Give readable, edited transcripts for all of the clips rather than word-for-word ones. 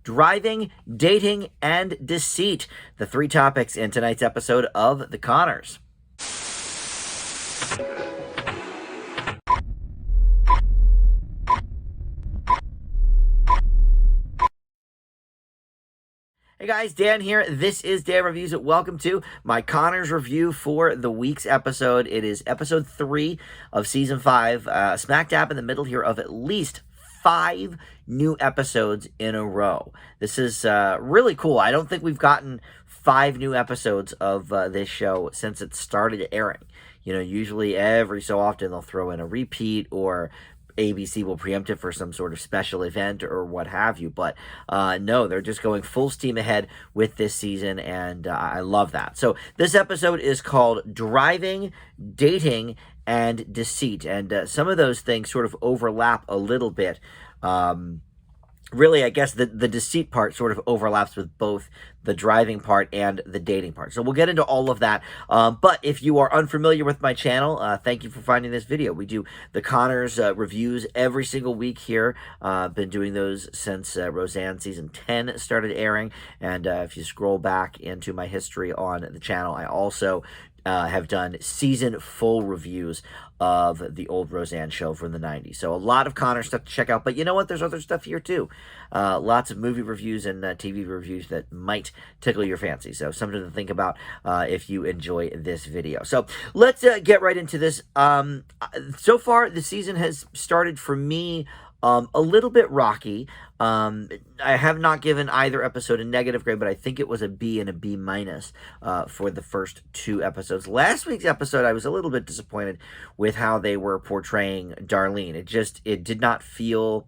driving, dating, and deceit. The three topics in tonight's episode of The Conners. Hey guys, Dan here. This is Dan Reviews. Welcome to my Conners review for the week's episode. It is episode 3 of season 5, smack dab in the middle here of at least 5 new episodes in a row. This is really cool. I don't think we've gotten 5 new episodes of this show since it started airing. You know, usually every so often they'll throw in a repeat, or ABC will preempt it for some sort of special event or what have you. But no, they're just going full steam ahead with this season, and I love that. So this episode is called Driving, Dating, and Deceit, and some of those things sort of overlap a little bit. Really, I guess the deceit part sort of overlaps with both the driving part and the dating part. So we'll get into all of that. But if you are unfamiliar with my channel, thank you for finding this video. We do the Conners reviews every single week here. Been doing those since Roseanne season 10 started airing. And if you scroll back into my history on the channel, I also have done season full reviews of the old Roseanne show from the 90s. So a lot of Connor stuff to check out. But you know what? There's other stuff here too. Lots of movie reviews and TV reviews that might tickle your fancy. So something to think about if you enjoy this video. So let's get right into this. So far, the season has started for me a little bit rocky. I have not given either episode a negative grade, but I think it was a B and a B minus for the first 2 episodes. Last week's episode, I was a little bit disappointed with how they were portraying Darlene. It did not feel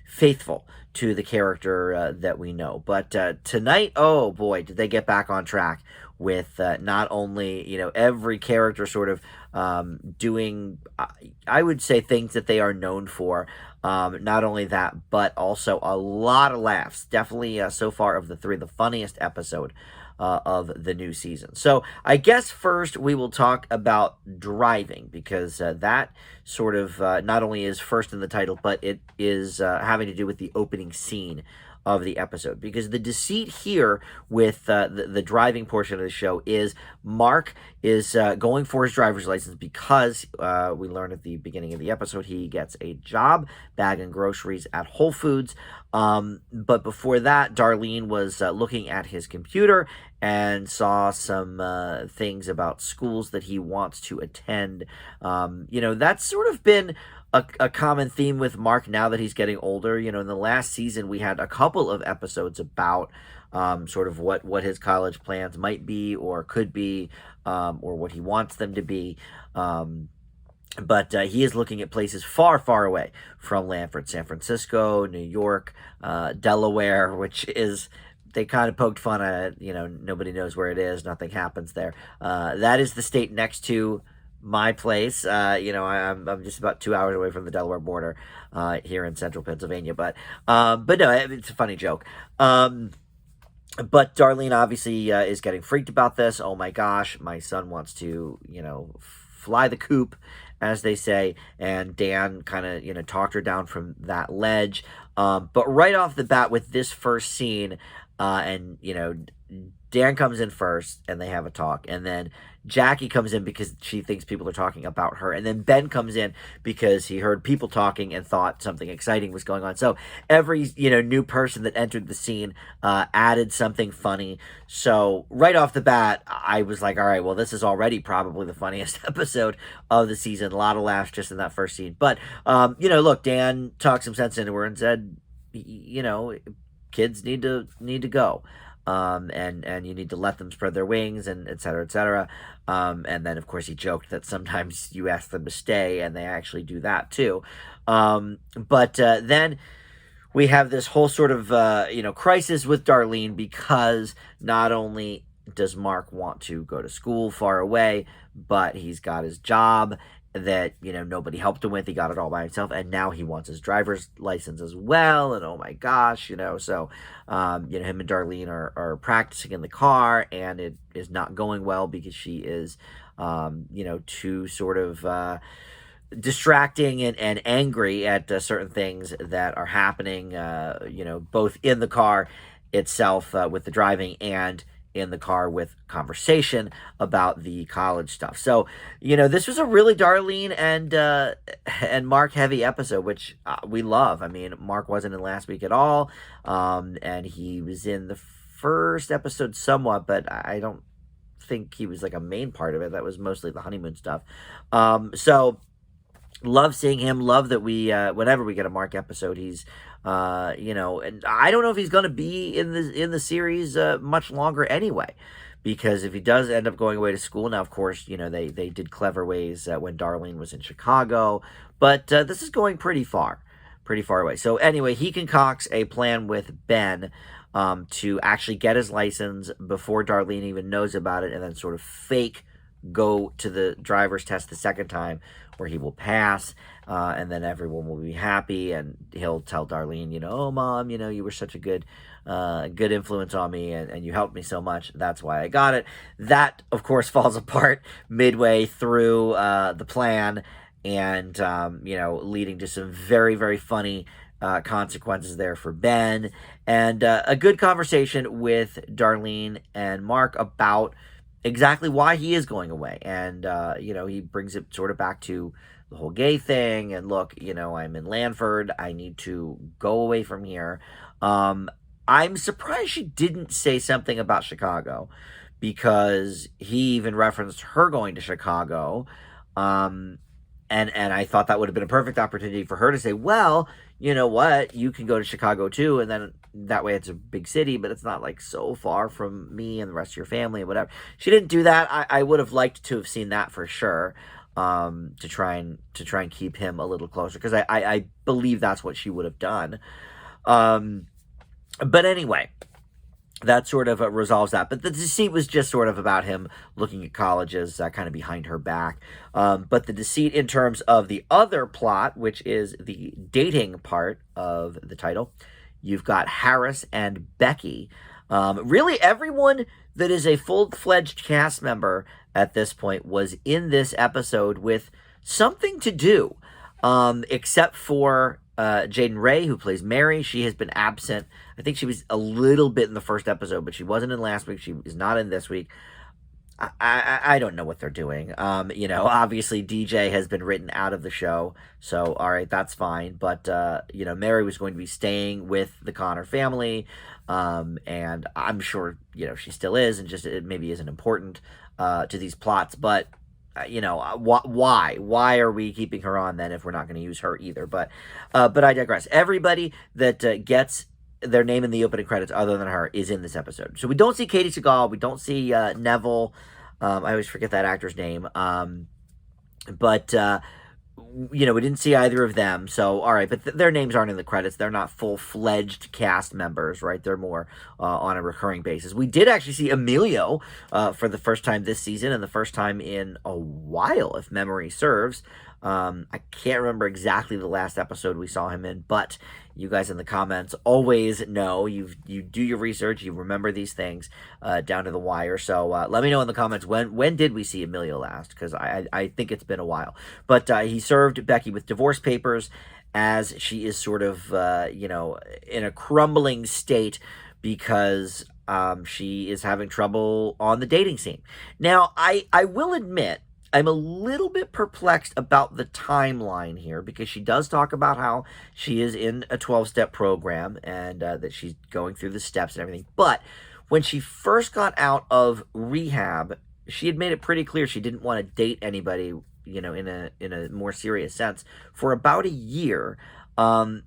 faithful to the character that we know. But tonight, oh boy, did they get back on track with not only, you know, every character sort of doing, I would say, things that they are known for. Not only that, but also a lot of laughs. Definitely, so far of the 3, the funniest episode of the new season. So I guess first we will talk about driving, because that sort of not only is first in the title, but it is having to do with the opening scene of the episode. Because the deceit here with the driving portion of the show is Mark is going for his driver's license because we learn at the beginning of the episode he gets a job bagging groceries at Whole Foods. But before that, Darlene was looking at his computer and saw some things about schools that he wants to attend. You know, that's sort of been a common theme with Mark now that he's getting older. You know, in the last season, we had a couple of episodes about sort of what his college plans might be or could be, or what he wants them to be. But he is looking at places far, far away from Lanford, San Francisco, New York, Delaware, which is, they kind of poked fun at it. You know, nobody knows where it is. Nothing happens there. That is the state next to my place. You know, I'm just about 2 hours away from the Delaware border here in central Pennsylvania. But no, it's a funny joke. But Darlene obviously is getting freaked about this. Oh my gosh, my son wants to, you know, fly the coop, as they say. And Dan kind of, you know, talked her down from that ledge. But right off the bat with this first scene, and, you know, Dan comes in first and they have a talk, and then Jackie comes in because she thinks people are talking about her, and then Ben comes in because he heard people talking and thought something exciting was going on. So every, you know, new person that entered the scene added something funny. So right off the bat, I was like, all right, well, this is already probably the funniest episode of the season. A lot of laughs just in that first scene. But you know, look, Dan talked some sense into her and said, you know, kids need to go. And you need to let them spread their wings, and et cetera, et cetera. And then, of course, he joked that sometimes you ask them to stay, and they actually do that, too. But then we have this whole sort of, you know, crisis with Darlene, because not only does Mark want to go to school far away, but he's got his job that, you know, nobody helped him with. He got it all by himself, and now he wants his driver's license as well, and oh my gosh, you know, so, you know, him and Darlene are practicing in the car, and it is not going well because she is, you know, too sort of, distracting and angry at certain things that are happening, both in the car itself with the driving and in the car with conversation about the college stuff. So, this was a really Darlene and Mark heavy episode, which we love. I mean, Mark wasn't in last week at all, and he was in the first episode somewhat, but I don't think he was like a main part of it. That was mostly the honeymoon stuff. So love seeing him. Love that we whenever we get a Mark episode, he's and I don't know if he's going to be in the series much longer anyway, because if he does end up going away to school now, of course, they did Clever Ways when Darlene was in Chicago, but this is going pretty far away. So anyway, he concocts a plan with Ben to actually get his license before Darlene even knows about it, and then sort of fake go to the driver's test the second time, where he will pass, and then everyone will be happy, and he'll tell Darlene, oh, Mom, you were such a good influence on me, and you helped me so much. That's why I got it. That, of course, falls apart midway through the plan, and, leading to some very, very funny consequences there for Ben, and a good conversation with Darlene and Mark about exactly why he is going away. And, he brings it sort of back to the whole gay thing. And look, I'm in Lanford. I need to go away from here. I'm surprised she didn't say something about Chicago, because he even referenced her going to Chicago. And I thought that would have been a perfect opportunity for her to say, well, you know what, you can go to Chicago too, and then that way it's a big city, but it's not like so far from me and the rest of your family and whatever. She didn't do that. I would have liked to have seen that for sure, to try and keep him a little closer, because I believe that's what she would have done. But anyway, that sort of resolves that. But the deceit was just sort of about him looking at colleges kind of behind her back. But the deceit in terms of the other plot, which is the dating part of the title, you've got Harris and Becky. Really, everyone that is a full-fledged cast member at this point was in this episode with something to do, except for Jaden Ray, who plays Mary. She has been absent. I think she was a little bit in the first episode, but she wasn't in last week. She is not in this week. I don't know what they're doing. Obviously DJ has been written out of the show, so all right, that's fine. But Mary was going to be staying with the Connor family, and I'm sure she still is, and just it maybe isn't important to these plots, but. Why are we keeping her on then if we're not going to use her either? But I digress. Everybody that gets their name in the opening credits other than her is in this episode. So we don't see Katie Seagal. We don't see Neville. I always forget that actor's name. But we didn't see either of them. So, all right, but their names aren't in the credits. They're not full-fledged cast members, right? They're more on a recurring basis. We did actually see Emilio for the first time this season, and the first time in a while, if memory serves. I can't remember exactly the last episode we saw him in, but you guys in the comments always know. You do your research, you remember these things down to the wire. So let me know in the comments when did we see Emilio last, because I think it's been a while. But he served Becky with divorce papers as she is sort of in a crumbling state because she is having trouble on the dating scene. Now I will admit, I'm a little bit perplexed about the timeline here, because she does talk about how she is in a 12-step program and that she's going through the steps and everything. But when she first got out of rehab, she had made it pretty clear she didn't want to date anybody, in a more serious sense, for about a year. And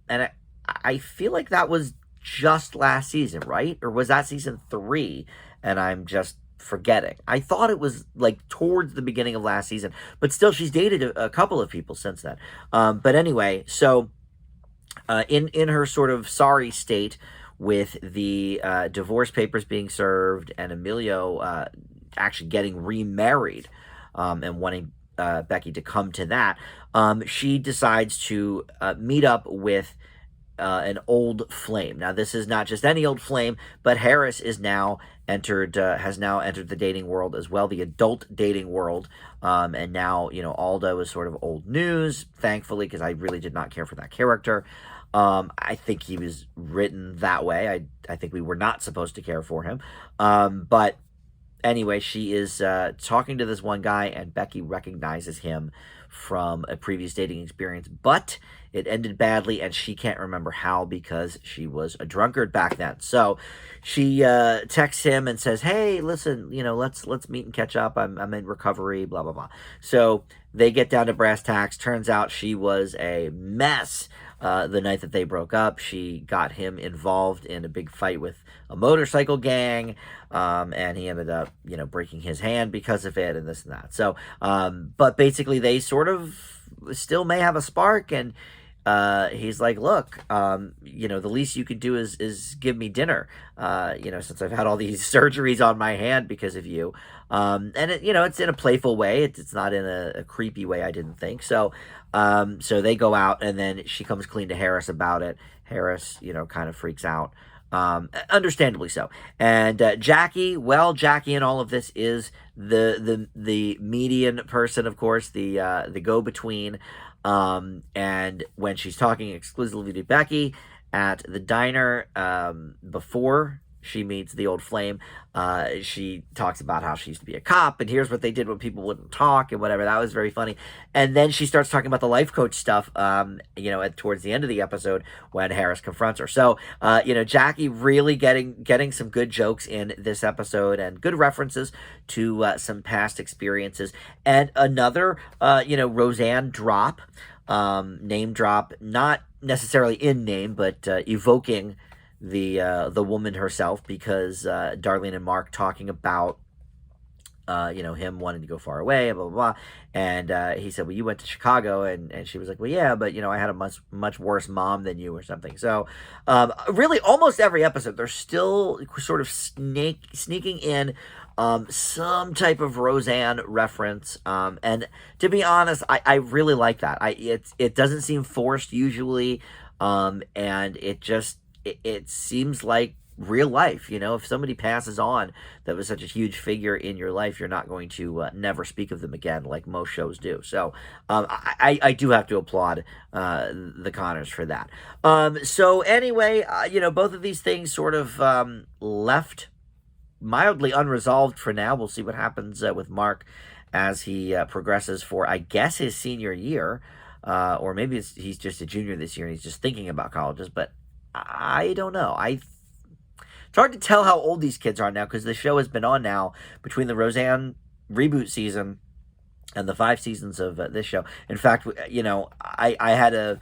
I feel like that was just last season, right? Or was that season 3? And I'm just forgetting. I thought it was like towards the beginning of last season, but still she's dated a couple of people since then. But anyway, so in her sort of sorry state with the divorce papers being served and Emilio actually getting remarried and wanting Becky to come to that, she decides to meet up with an old flame. Now, this is not just any old flame, but Harris is now has now entered the dating world as well, the adult dating world. And now, Aldo is sort of old news, thankfully, because I really did not care for that character. I think he was written that way. I think we were not supposed to care for him. But anyway, she is talking to this one guy, and Becky recognizes him from a previous dating experience, but it ended badly, and she can't remember how because she was a drunkard back then. So she texts him and says, "Hey, listen, let's meet and catch up. I'm in recovery, blah blah blah." So they get down to brass tacks. Turns out she was a mess. The night that they broke up, she got him involved in a big fight with a motorcycle gang, and he ended up, breaking his hand because of it, and this and that. So, but basically, they sort of still may have a spark, and he's like, "Look, the least you could do is give me dinner, since I've had all these surgeries on my hand because of you." And it's in a playful way. It's not in a creepy way, I didn't think. So they go out, and then she comes clean to Harris about it. Harris, kind of freaks out. Understandably so. And Jackie in all of this is the median person, of course, the go-between. And when she's talking exclusively to Becky at the diner, before she meets the old flame, she talks about how she used to be a cop, and here's what they did when people wouldn't talk and whatever. That was very funny. And then she starts talking about the life coach stuff, towards the end of the episode when Harris confronts her. So, Jackie really getting some good jokes in this episode and good references to some past experiences. And another, Roseanne drop, name drop, not necessarily in name, but evoking the woman herself, because Darlene and Mark talking about him wanting to go far away, blah blah blah, and he said, "Well, you went to Chicago," and she was like, "Well, yeah, but I had a much worse mom than you," or something. So really, almost every episode, they're still sort of sneaking in some type of Roseanne reference, and to be honest, I really like that. It doesn't seem forced usually, and it seems like real life. If somebody passes on that was such a huge figure in your life, you're not going to never speak of them again like most shows do. So I do have to applaud the Connors for that. So anyway, both of these things sort of left mildly unresolved for now. We'll see what happens with Mark as he progresses for, I guess, his senior year, or maybe he's just a junior this year and he's just thinking about colleges, but I don't know. It's hard to tell how old these kids are now, because the show has been on now between the Roseanne reboot season and the 5 seasons of this show. In fact, I had a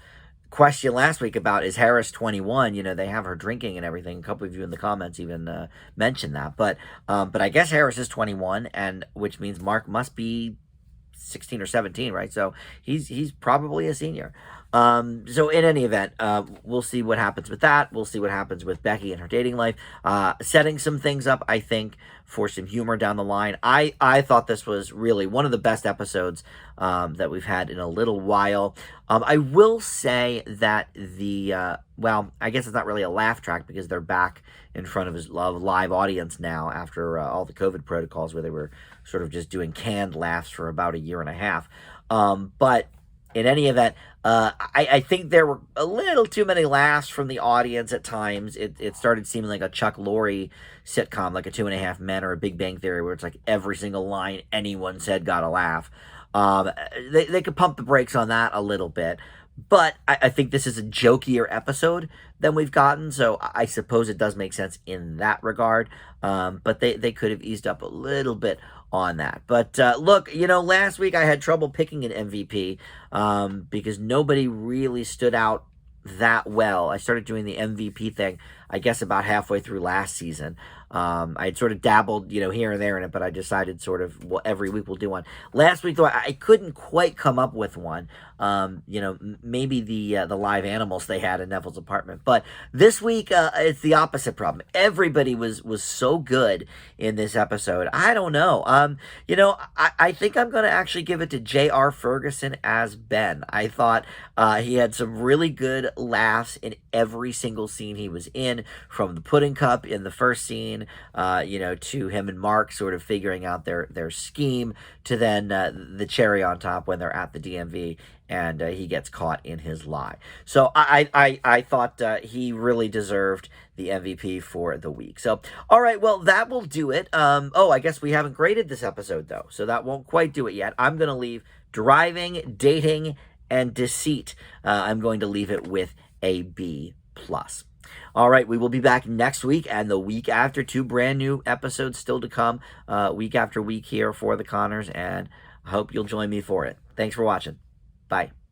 question last week about, is Harris 21? They have her drinking and everything. A couple of you in the comments even mentioned that. But I guess Harris is 21, and which means Mark must be 16 or 17, right? So he's probably a senior. So in any event, we'll see what happens with that. We'll see what happens with Becky and her dating life, setting some things up, I think, for some humor down the line. I thought this was really one of the best episodes that we've had in a little while. I will say that I guess it's not really a laugh track, because they're back in front of his live audience now after all the COVID protocols, where they were sort of just doing canned laughs for about a year and a half. But in any event, I think there were a little too many laughs from the audience at times. It started seeming like a Chuck Lorre sitcom, like a 2.5 Men or a Big Bang Theory, where it's like every single line anyone said got a laugh. They could pump the brakes on that a little bit. But I think this is a jokier episode than we've gotten, so I suppose it does make sense in that regard. But they could have eased up a little bit on that. But look, last week I had trouble picking an MVP because nobody really stood out that well. I started doing the MVP thing I guess, about halfway through last season. I had sort of dabbled, here and there in it, but I decided sort of every week we'll do one. Last week, though, I couldn't quite come up with one. Maybe the live animals they had in Neville's apartment. But this week, it's the opposite problem. Everybody was so good in this episode. I don't know. I think I'm going to actually give it to J.R. Ferguson as Ben. I thought he had some really good laughs in every single scene he was in, from the pudding cup in the first scene, to him and Mark sort of figuring out their scheme, to then the cherry on top when they're at the DMV and he gets caught in his lie. So I thought he really deserved the MVP for the week. So, all right, well, that will do it. I guess we haven't graded this episode, though, so that won't quite do it yet. I'm going to leave driving, dating, and deceit. I'm going to leave it with a B+. All right, we will be back next week and the week after. 2 brand new episodes still to come, week after week here for the Connors, and I hope you'll join me for it. Thanks for watching. Bye.